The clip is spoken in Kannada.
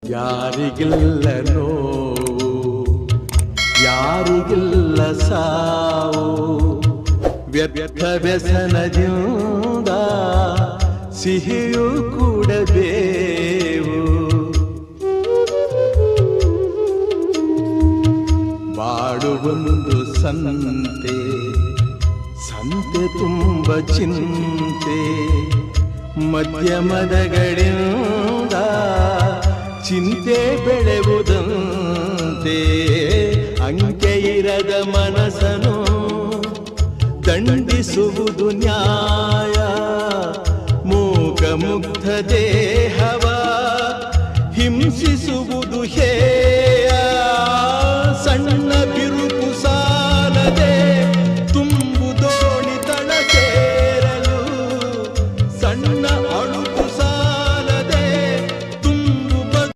ಯಾರಿಗಿಲ್ಲ ನೋವು, ಯಾರಿಗಿಲ್ಲ ಸಾವು, ವ್ಯರ್ಥ ವ್ಯಸನದಿಂದ ಸಿಹಿಯೂ ಕೂಡಬೇವು. ಬಾಡುವೊಂದು ಸಂತೆ, ಸಂತೆ ತುಂಬ ಚಿಂತೆ, ಮಧ್ಯಮದಗಳಿಂದ ಚಿಂತೆ ಬೆಳೆಯುವುದಂತೆ. ಅಂಕೆ ಇರದ ಮನಸ್ಸನು ದಂಡಿಸುವುದು ನ್ಯಾಯ, ಮೂಕ ಮುಗ್ಧ ದೇಹವ ಹಿಂಸಿಸುವುದು ಹೇ